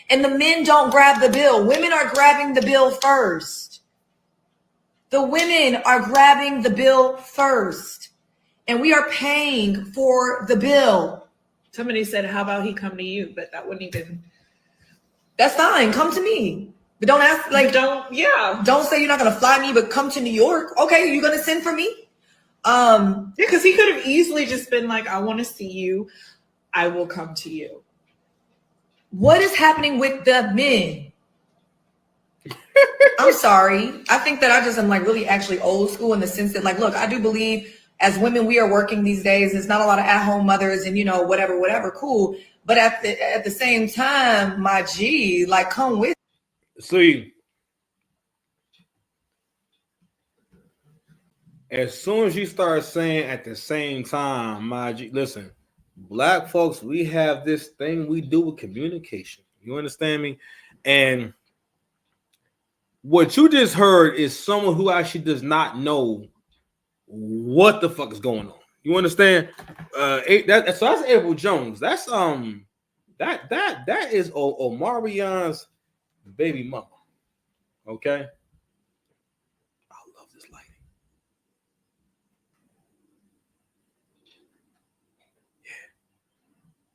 and the men don't grab the bill. Women are grabbing the bill first. The women are grabbing the bill first, and we are paying for the bill. Somebody said, how about he come to you? But that wouldn't even. That's fine. Come to me. But don't ask, don't say you're not going to fly me, but come to New York. Okay, you're going to send for me? Yeah, because he could have easily just been like, I want to see you. I will come to you. What is happening with the men? I'm sorry. I think that I just am like really actually old school in the sense that, like, look, I do believe as women we are working these days. There's not a lot of at-home mothers and, you know, whatever, cool. But at the same time, my G, like, come with. See, as soon as you start saying at the same time, my G, listen, Black folks, we have this thing we do with communication. You understand me? And what you just heard is someone who actually does not know what the fuck is going on. You understand? So that's April Jones. That's that is Omarion's baby mama. Okay. I love this lighting. Yeah,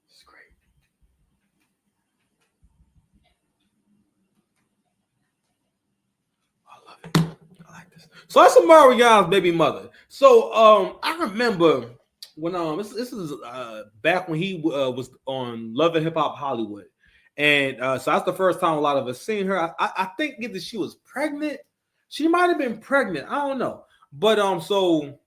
it's great. I love it. I like this. So that's Omarion's baby mother. So I remember when this is back when he was on Love and Hip Hop Hollywood, and so that's the first time a lot of us seen her. I think either she was pregnant, she might have been pregnant, I don't know, but so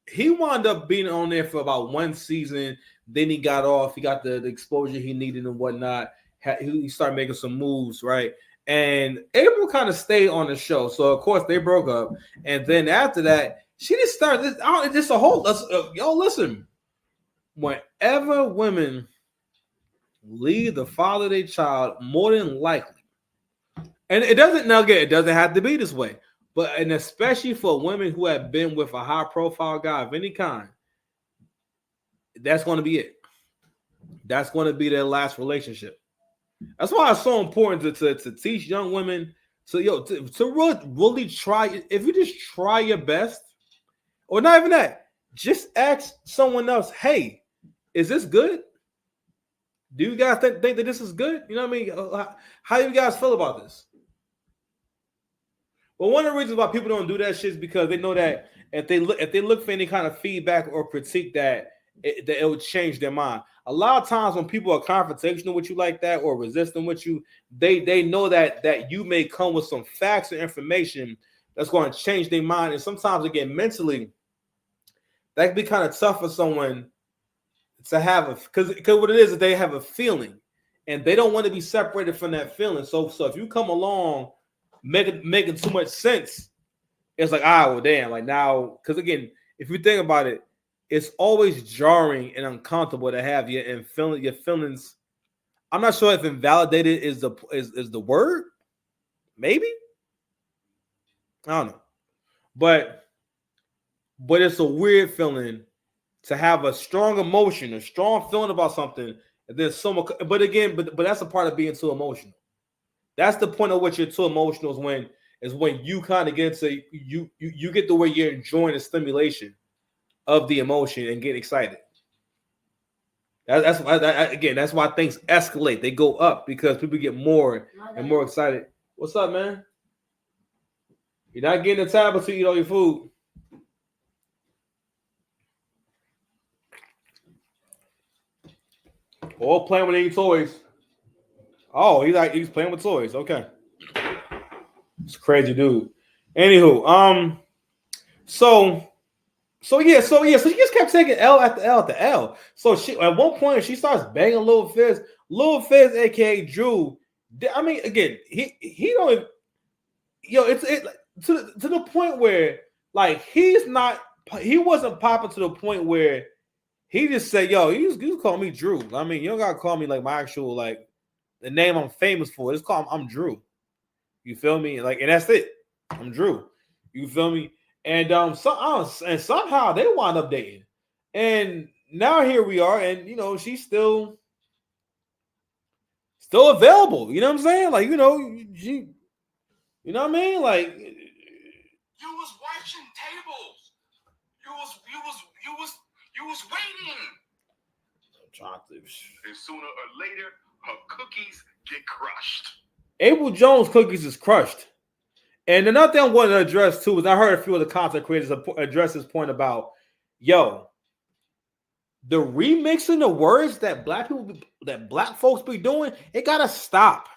he wound up being on there for about one season. Then he got off. He got the exposure he needed and whatnot. He started making some moves, right? And April kind of stayed on the show, so of course they broke up, and then after that. She just started this. Just a whole. Yo, listen. Whenever women leave the father of their child, more than likely, and it doesn't have to be this way, but and especially for women who have been with a high-profile guy of any kind, that's going to be it. That's going to be their last relationship. That's why it's so important to teach young women to really try. If you just try your best. Or not even that. Just ask someone else, hey, is this good? Do you guys think that this is good? You know what I mean? How do you guys feel about this? Well, one of the reasons why people don't do that shit is because they know that if they look for any kind of feedback or critique that it will change their mind. A lot of times when people are confrontational with you like that or resisting with you, they know that you may come with some facts or information that's going to change their mind. And sometimes again, mentally, that can be kind of tough for someone to have because what it is they have a feeling and they don't want to be separated from that feeling. So if you come along making too much sense, it's like, well, damn, like now, because again, if you think about it, it's always jarring and uncomfortable to have your feelings. I'm not sure if invalidated is the word, maybe. I don't know, but it's a weird feeling to have a strong emotion, a strong feeling about something, and then someone. But again, but that's a part of being too emotional. That's the point of what you're too emotional is when you kind of get into you get the way you're enjoying the stimulation of the emotion and get excited. That's why things escalate. They go up because people get more and more excited. What's up, man? You're not getting a tablet to eat all your food. Or playing with any toys. Oh, he's playing with toys. Okay. It's a crazy dude. Anywho, so she just kept taking L after L after L. So she at one point she starts banging Lil Fizz. Lil Fizz, aka Drew. I mean, again, he don't even, it's to the point where like he wasn't popping to the point where he just said, yo, you call me Drew. I mean, you don't gotta call me like my actual like the name I'm famous for. Just call I'm Drew. You feel me? Like, and that's it. I'm Drew. You feel me? And somehow they wound up dating. And now here we are, and she's still still available. You know what I'm saying? Like, you know what I mean? Like, you was watching tables. You was waiting. And sooner or later, her cookies get crushed. Abel Jones' cookies is crushed. And another thing I'm going to address too is I heard a few of the content creators address this point about, yo, the remixing of words that black folks be doing, it gotta stop.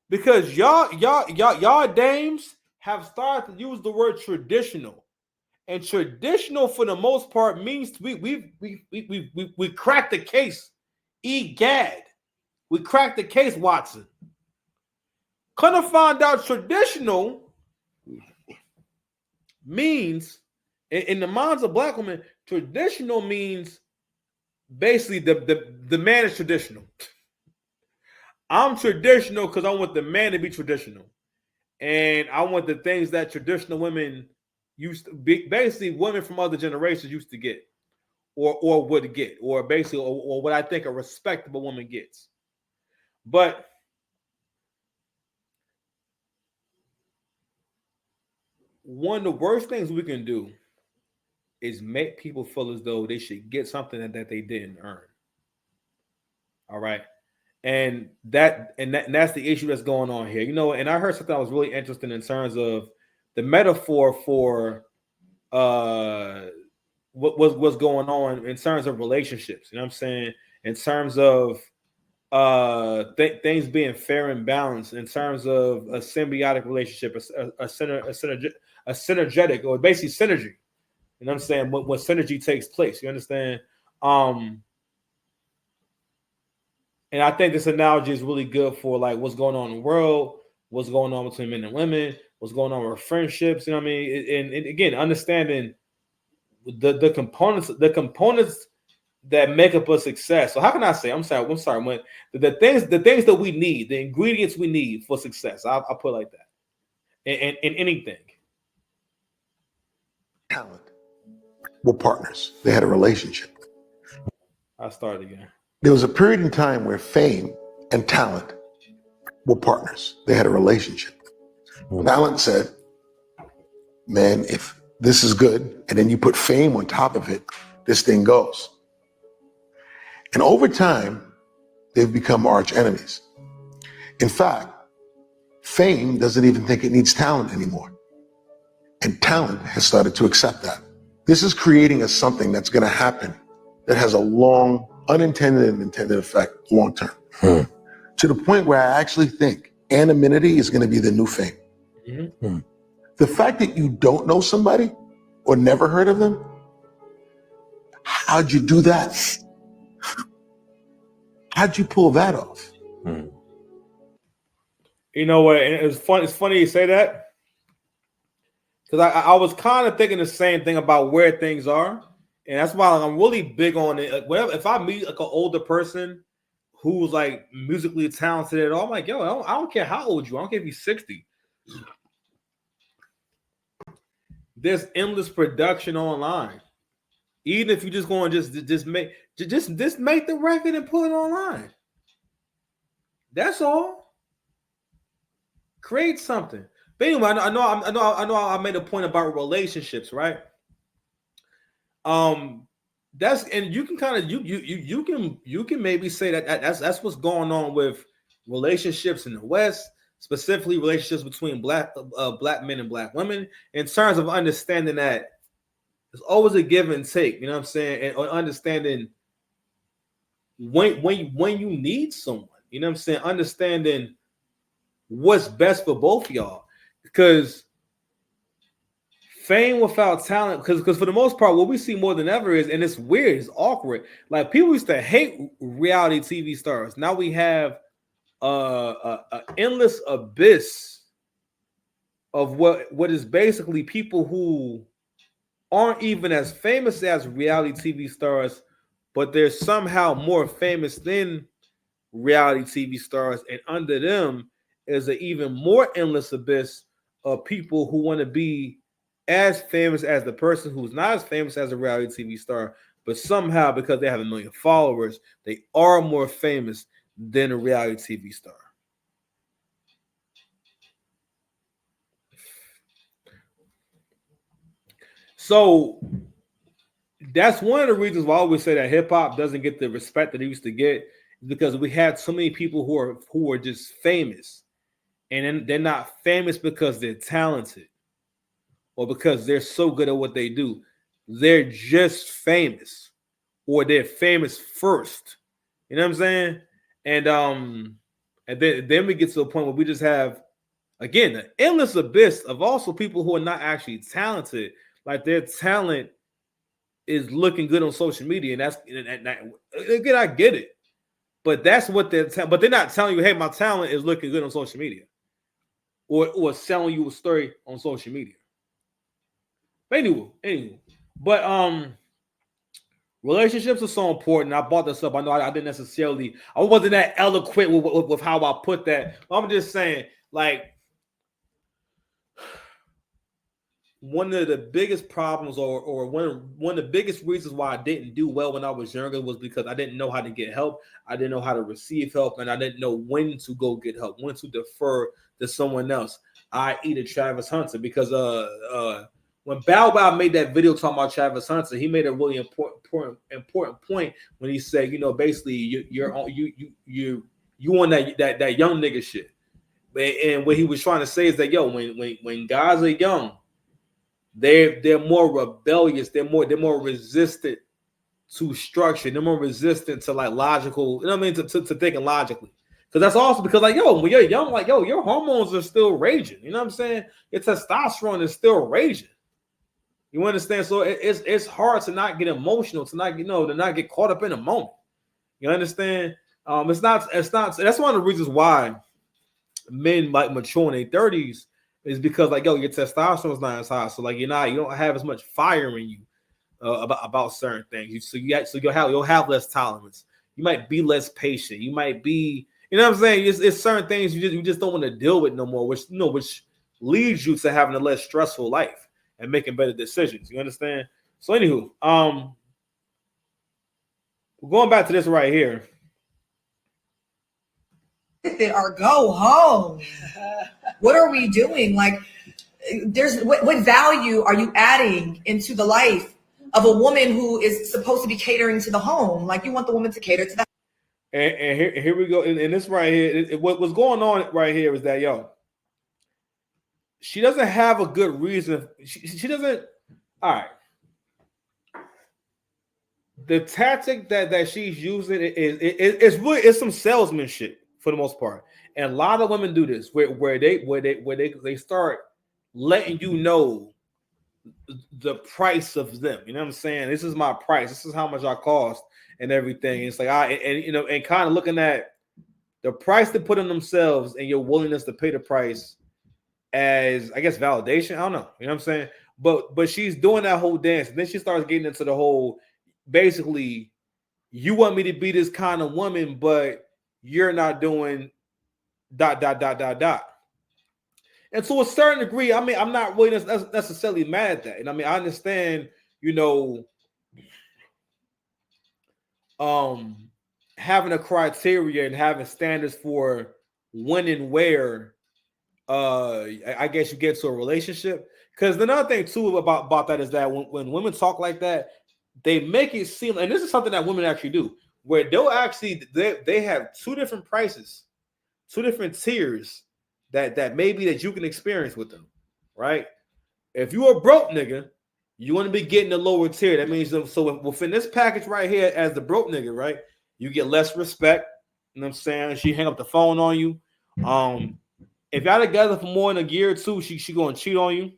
Because y'all dames have started to use the word traditional. And traditional, for the most part, means we cracked the case. Egad, we cracked the case, Watson. Couldn't find out traditional means, in the minds of black women, traditional means basically the man is traditional. I'm traditional because I want the man to be traditional, and I want the things that traditional women used to be, basically women from other generations used to get, or would get, or basically, or what I think a respectable woman gets. But one of the worst things we can do is make people feel as though they should get something that they didn't earn. All right. And that's the issue that's going on here. You know, and I heard something that was really interesting in terms of the metaphor for what's going on in terms of relationships. You know what I'm saying? In terms of things being fair and balanced, in terms of a symbiotic relationship, a synergetic, or basically synergy. You know what I'm saying? When synergy takes place, you understand? And I think this analogy is really good for like what's going on in the world, what's going on between men and women, what's going on with friendships. You know what I mean? And again, understanding the components that make up a success. So how can I say? I'm sorry. When the things that we need, the ingredients we need for success, I'll put it like that. In anything. Talent. Were partners. They had a relationship. I'll start again. There was a period in time where fame and talent were partners. They had a relationship. Talent said, man, if this is good, and then you put fame on top of it, this thing goes. And over time, they've become arch enemies. In fact, fame doesn't even think it needs talent anymore. And talent has started to accept that. This is creating something that's going to happen that has a long, unintended and intended effect long term. To the point where I actually think anonymity is going to be the new fame. Mm-hmm. The fact that you don't know somebody or never heard of them, how'd you do that? How'd you pull that off? You know what? It's funny you say that. Because I was kind of thinking the same thing about where things are. And that's why I'm really big on it. Like, whenever, if I meet like an older person who's like musically talented at all, I'm like, yo, I don't care how old you are. I don't care if you're 60. There's endless production online. Even if you just go and just make the record and put it online. That's all. Create something. But anyway, I know I made a point about relationships, right? That's, and you can kind of you can maybe say that's what's going on with relationships in the West, specifically relationships between black men and black women, in terms of understanding that there's always a give and take. You know what I'm saying? And understanding when you need someone. You know what I'm saying? Understanding what's best for both of y'all. Because fame without talent, because for the most part, what we see more than ever is, and it's weird, it's awkward. Like, people used to hate reality TV stars. Now we have a endless abyss of what is basically people who aren't even as famous as reality TV stars, but they're somehow more famous than reality TV stars, and under them is an even more endless abyss of people who want to be as famous as the person who's not as famous as a reality TV star, but somehow, because they have 1 million followers, they are more famous than a reality TV star. So that's one of the reasons why I always say that hip hop doesn't get the respect that it used to get, because we had so many people who are just famous, and then they're not famous because they're talented or because they're so good at what they do. They're just famous, or they're famous first. You know what I'm saying? And then we get to a point where we just have, again, the endless abyss of also people who are not actually talented. Like their talent is looking good on social media, and again, I get it, but that's what but they're not telling you, hey, my talent is looking good on social media, or selling you a story on social media. Anyway, but relationships are so important. I brought this up. I know I didn't necessarily, I wasn't that eloquent with how I put that. I'm just saying, like, one of the biggest problems, or one of the biggest reasons why I didn't do well when I was younger, was because I didn't know how to get help. I didn't know how to receive help, and I didn't know when to go get help, when to defer to someone else, i.e. to Travis Hunter. Because when Bow Wow made that video talking about Travis Hunter, he made a really important point when he said, you know, basically you on that young nigga shit. And what he was trying to say is that, yo, when guys are young, they're more rebellious, they're more resistant to structure, they're more resistant to like logical, you know what I mean, to thinking logically. Because that's also because, like, yo, when you're young, like, yo, your hormones are still raging. You know what I'm saying? Your testosterone is still raging. You understand? So it's hard to not get emotional, to not get caught up in a moment. You understand? It's not. That's one of the reasons why men might mature in their 30s, is because, like, yo, your testosterone is not as high, so like you don't have as much fire in you about certain things. So you'll have less tolerance. You might be less patient. You might be, you know what I'm saying? It's certain things you just don't want to deal with no more, which leads you to having a less stressful life and making better decisions. You understand? So anywho, going back to this right here. Or go home. What are we doing? Like, what value are you adding into the life of a woman who is supposed to be catering to the home? Like, you want the woman to cater to the. And here we go. And this right here, what's going on right here is that, yo, she doesn't have a good reason. She doesn't. All right. The tactic that she's using it's some salesmanship for the most part, and a lot of women do this where they start letting you know the price of them. You know what I'm saying? This is my price. This is how much I cost and everything. It's like and kind of looking at the price they put on themselves and your willingness to pay the price as, I guess, validation. I don't know. You know what I'm saying? But she's doing that whole dance, and then she starts getting into the whole, basically, you want me to be this kind of woman, but you're not doing ... And to a certain degree, I mean, I'm not really necessarily mad at that. And I mean, I understand, having a criteria and having standards for when and where, I guess, you get to a relationship. Because another thing too about that is that when women talk like that, they make it seem, and this is something that women actually do, where they'll actually they have two different prices, two different tiers that maybe that you can experience with them, right? If you're a broke nigga, you want to be getting the lower tier. That means, so within this package right here, as the broke nigga, right, you get less respect. You know what I'm saying? She hang up the phone on you. If y'all together for more than a year or two, she gonna cheat on you. You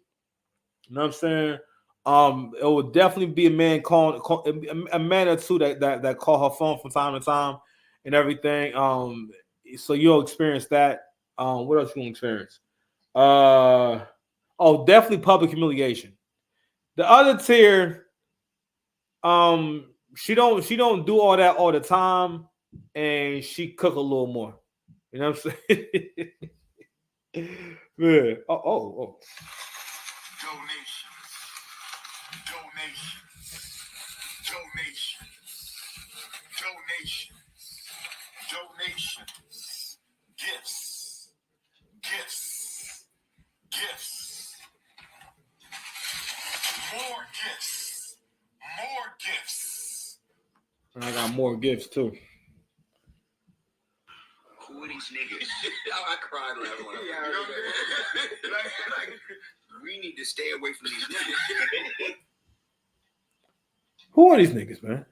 know what I'm saying? It would definitely be a man a man or two that call her phone from time to time and everything. So you'll experience that. What else you gonna experience? Definitely public humiliation. The other tier, she don't do all that all the time, and she cook a little more. You know what I'm saying? Yeah. Oh. Donation. Gifts. Gifts. Gifts. Gifts. More gifts. More gifts. And I got more gifts too. Who are these niggas? I cried laughing when I heard that. Like, we need to stay away from these niggas. Who are these niggas, man?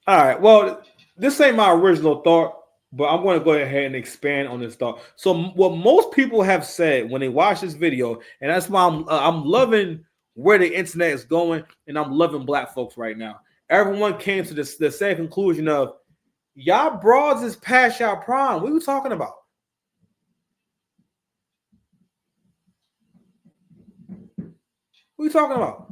All right. Well, this ain't my original thought, but I'm going to go ahead and expand on this thought. So, what most people have said when they watch this video, and that's why I'm loving where the internet is going, and I'm loving black folks right now. Everyone came to the same conclusion of y'all broads is past y'all prime. What are you talking about? What are you talking about?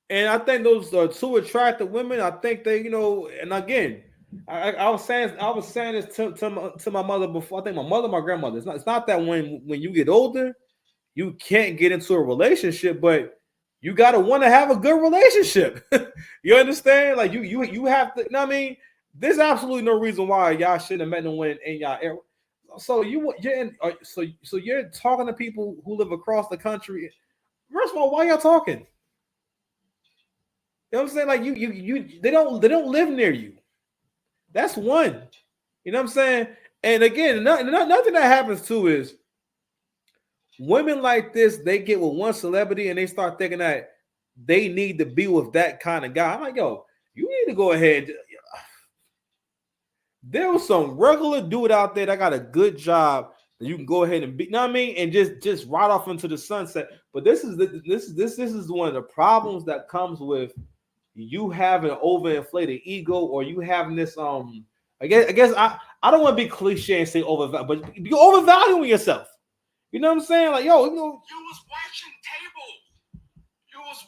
And I think those are two attractive women. I think they, and again, I was saying this to my mother before. I think my mother, my grandmother. It's not that when you get older, you can't get into a relationship, but you gotta want to have a good relationship. You understand? Like you have to. You know what I mean, there's absolutely no reason why y'all shouldn't have met no one in y'all era. So you're talking to people who live across the country. First of all, why y'all talking? You know what I'm saying? Like they don't live near you. That's one. You know what I'm saying? And again, nothing that happens too is women like this, they get with one celebrity and they start thinking that they need to be with that kind of guy. I'm like, yo, you need to go ahead. There was some regular dude out there that got a good job that you can go ahead and be, you know what I mean, and just ride off into the sunset. But this is one of the problems that comes with you having an overinflated ego, or you having this I guess I don't want to be cliche and say overvalue, but you're overvaluing yourself. You know what I'm saying? Like, yo, You was watching tables. You was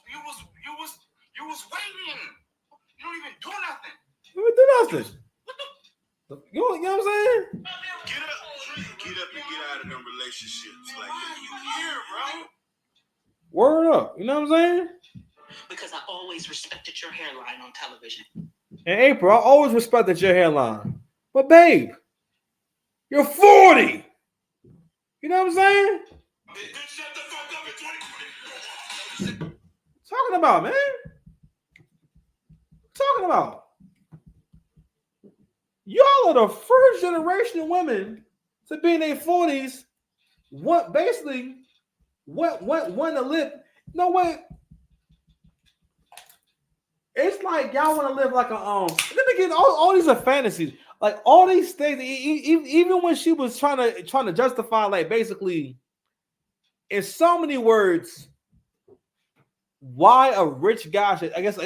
waiting. You don't even do nothing. let me do nothing. You know what I'm saying? Get up and get out of them relationships. Like, You here, bro? Word up. You know what I'm saying? Because I always respected your hairline on television. And April, I always respected your hairline. But babe, you're 40. You know what I'm saying? Shut the fuck up in 2020. Talking about, man. Talking about. Y'all are the first generation of women to be in their 40s. Want to live. No way. It's like y'all want to live like a And then again, all these are fantasies. Like all these things, even when she was trying to justify, like basically, in so many words, why a rich guy should. I guess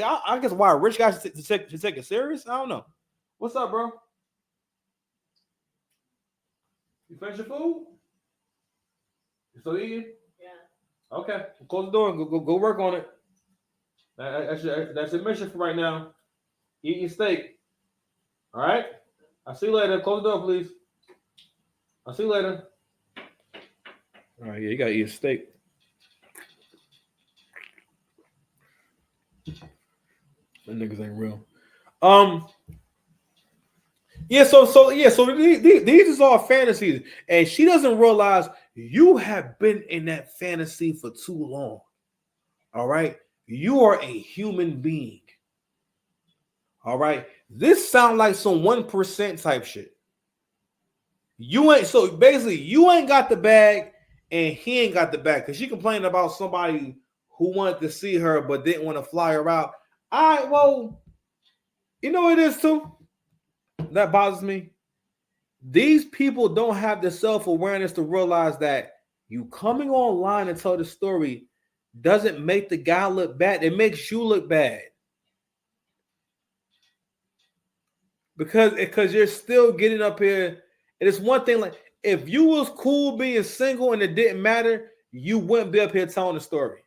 why a rich guy should take it serious. I don't know. What's up, bro? You finished your food? You still eating? Yeah. Okay. Close the door. Go work on it. That's your mission for right now. Eat your steak. All right? I'll see you later. Close the door, please. I'll see you later. All right, yeah, you gotta eat a steak. Them niggas ain't real. Yeah, so these is all fantasies, and she doesn't realize you have been in that fantasy for too long. All right, you are a human being. All right, this sounds like some 1% type shit. You ain't got the bag, and he ain't got the bag because she complained about somebody who wanted to see her but didn't want to fly her out. All right, well, you know what it is too. That bothers me. These people don't have the self-awareness to realize that you coming online and tell the story doesn't make the guy look bad. It makes you look bad. Because you're still getting up here. And it's one thing, like if you was cool being single and it didn't matter, you wouldn't be up here telling the story.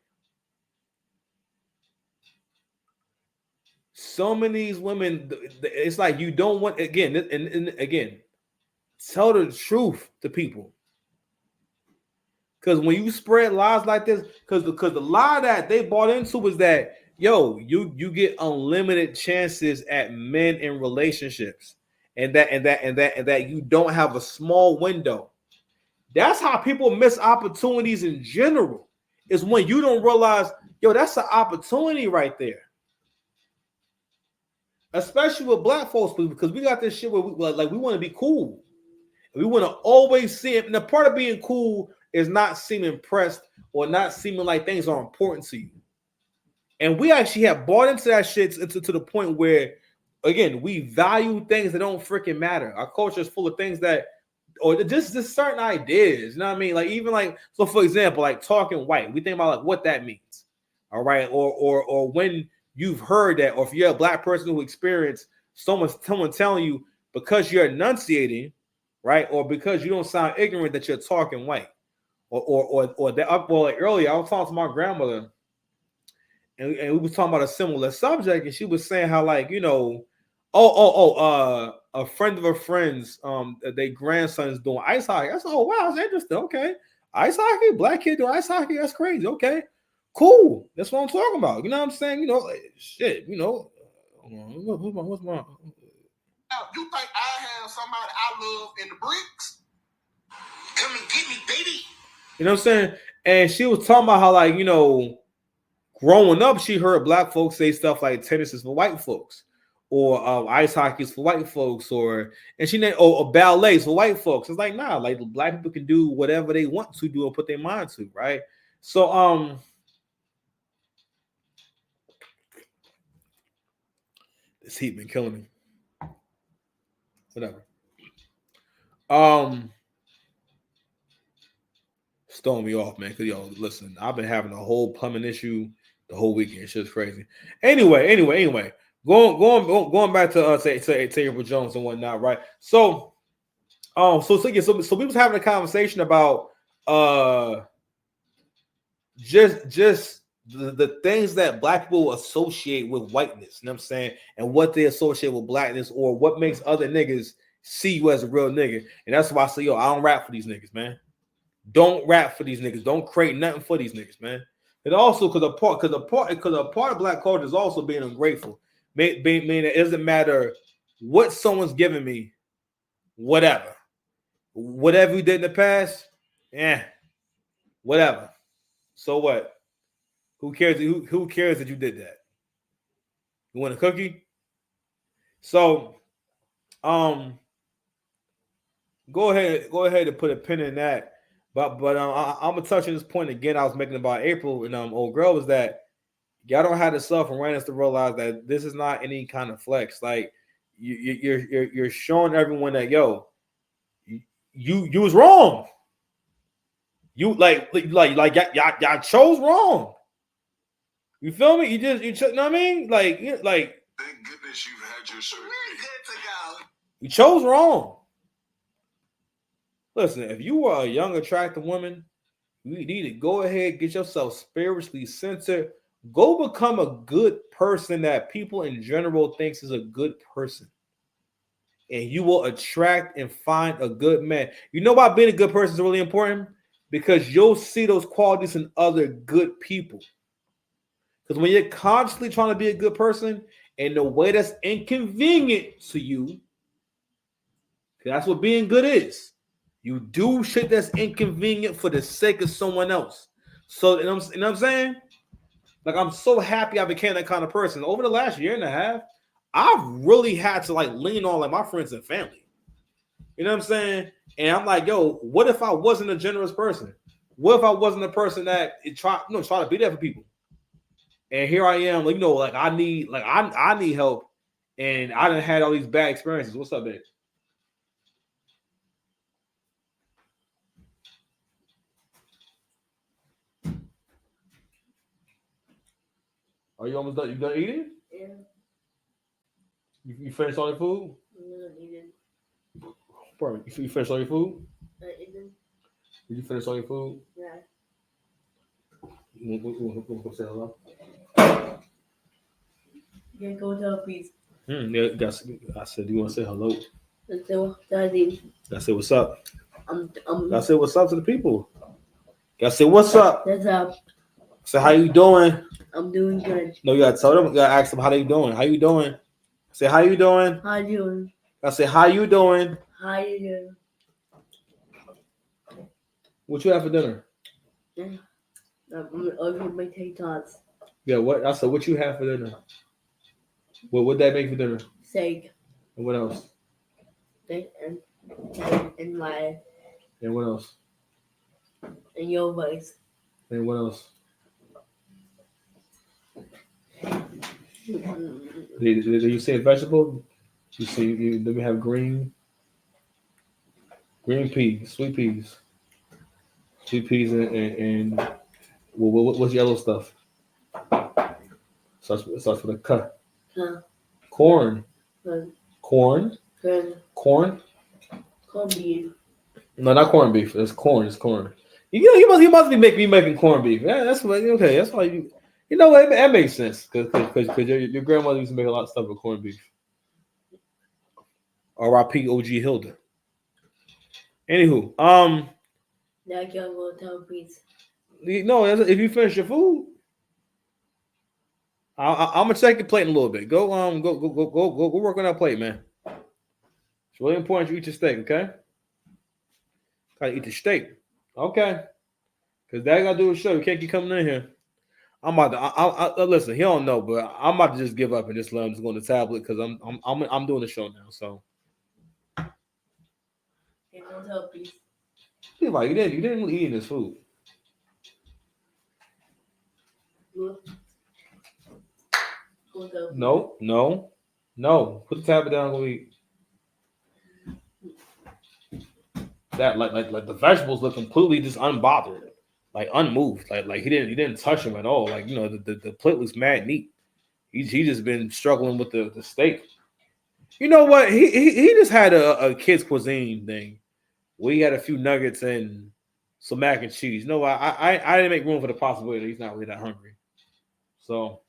So many of these women, it's like you don't want, again, and again, tell the truth to people. Because when you spread lies like this, because the lie that they bought into was that, yo, you get unlimited chances at men in relationships, and that you don't have a small window. That's how people miss opportunities in general. Is when you don't realize, yo, that's an opportunity right there. Especially with black folks, because we got this shit where we want to be cool. We want to always see it. And the part of being cool is not seeming impressed or not seeming like things are important to you. And we actually have bought into that shit to the point where, again, we value things that don't freaking matter. Our culture is full of things that, or just certain ideas, you know what I mean? Like, even like, so for example, like talking white, we think about like what that means. All right. Or when you've heard that, or if you're a black person who experienced someone telling you because you're enunciating, right, or because you don't sound ignorant that you're talking white, or that. Well, like earlier I was talking to my grandmother, and we was talking about a similar subject, and she was saying how, like, you know, a friend of a friend's their grandson is doing ice hockey. I said, oh wow, that's interesting. Okay, ice hockey, black kid doing ice hockey, that's crazy. Okay. Cool. That's what I'm talking about. You know what I'm saying? You know, like, shit, you know. What's my You think I have somebody I love in the bricks? Come and get me, baby. You know what I'm saying? And she was talking about how, like, you know, growing up, she heard black folks say stuff like tennis is for white folks, or ice hockey is for white folks, or ballet is for white folks. It's like, nah, like black people can do whatever they want to do and put their mind to, right? So this heat been killing me. Whatever. It's throwing me off, man. Cause yo, listen, I've been having a whole plumbing issue the whole weekend. It's just crazy. Anyway. Going back to April Jones and whatnot, right? So we was having a conversation about just the things that black people associate with whiteness, you know what I'm saying, and what they associate with blackness, or what makes other niggas see you as a real nigga. And that's why I say, yo, I don't rap for these niggas, man. Don't rap for these niggas. Don't create nothing for these niggas, man. And also because a part of black culture is also being ungrateful. Meaning it doesn't matter what someone's giving me, whatever you did in the past, whatever. So what? Who cares? Who cares that you did that? You want a cookie? So, go ahead and put a pin in that. But I'm gonna touch on this point again. I was making about April and old girl, was that y'all don't have the self-awareness to realize that this is not any kind of flex. Like you're showing everyone that, yo, you was wrong. You like y'all chose wrong. You feel me? You know what I mean? Like Thank goodness you've had your surgery. We're good to go. You chose wrong. Listen, if you are a young, attractive woman, you need to go ahead, get yourself spiritually centered. Go become a good person that people in general thinks is a good person. And you will attract and find a good man. You know why being a good person is really important? Because you'll see those qualities in other good people. Because when you're constantly trying to be a good person in a way that's inconvenient to you, that's what being good is. You do shit that's inconvenient for the sake of someone else. So, you know what I'm saying? Like, I'm so happy I became that kind of person. Over the last year and a half, I've really had to like lean on like my friends and family. You know what I'm saying? And I'm like, yo, what if I wasn't a generous person? What if I wasn't a person that try to be there for people? And here I am, like, you know, like I need help, and I done had all these bad experiences. What's up, babe? Are you almost done? You done eating? Yeah. You finished all your food? Pardon me. You finished all your food? Did you finish all your food? Yeah. You want to say hello? Yeah, go tell please. Yeah, I said, do you want to say hello? So, Daddy, I said, what's up? I'm I said, what's up to the people? Gotta say, what's up? What's up? Say, how you doing? I'm doing good. No, you gotta tell them. You gotta ask them how they doing. How you doing? Say, how you doing? How you doing? I say, how you doing? How you doing? What you have for dinner? I'm gonna order my TikToks. Yeah, what? I said, what you have for dinner? What that make for dinner? Steak And what else? and my And what else? and your voice. And what else? Did you say vegetable? You say then we have green peas, sweet peas, and what's yellow stuff? Starts with a K. Huh? Corn. Corn. Corn. Corn. Corned beef. No, not corned beef. It's corn. It's corn. You must be making corned beef. Yeah, that's what. Okay, that's why you. You know what? That makes sense because your grandmother used to make a lot of stuff with corned beef. R.I.P. O.G. Hilda. Anywho, Now I can't go tell please. no, if you finish your food, I'm gonna check your plate in a little bit. Go work on that plate, man. It's really important you eat your steak, okay? Gotta eat the steak, okay? Because that gotta do a show. You can't keep coming in here. I'm about to. Listen. He don't know, but I'm about to just give up and just let him just go on the tablet because I'm doing the show now. So. Can't go tell please. You didn't really eat this food. Go tell please. No. Put the tablet down and go eat. That like the vegetables look completely just unbothered, like unmoved, like he didn't touch them at all. Like the plate looks mad neat. He just been struggling with the steak. You know what? He just had a kids cuisine thing. We had a few nuggets and some mac and cheese. You know what? I didn't make room for the possibility that he's not really that hungry. So,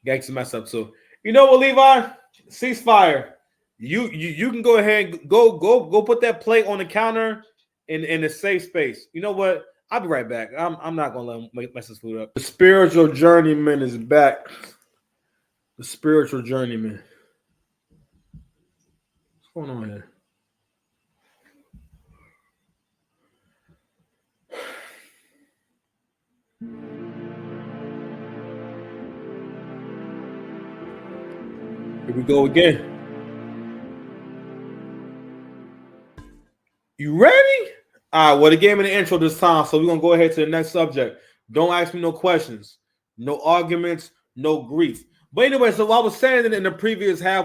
got to mess up. So, you know what, Levi? Ceasefire. You can go ahead and go put that plate on the counter in a safe space. You know what? I'll be right back. I'm not gonna let him mess this food up. The spiritual journeyman is back. The spiritual journeyman. What's going on here? Here we go again. You ready? All right, well, the game in the intro this time, so we're going to go ahead to the next subject. Don't ask me no questions, no arguments, no grief. But anyway, so I was saying in the previous half,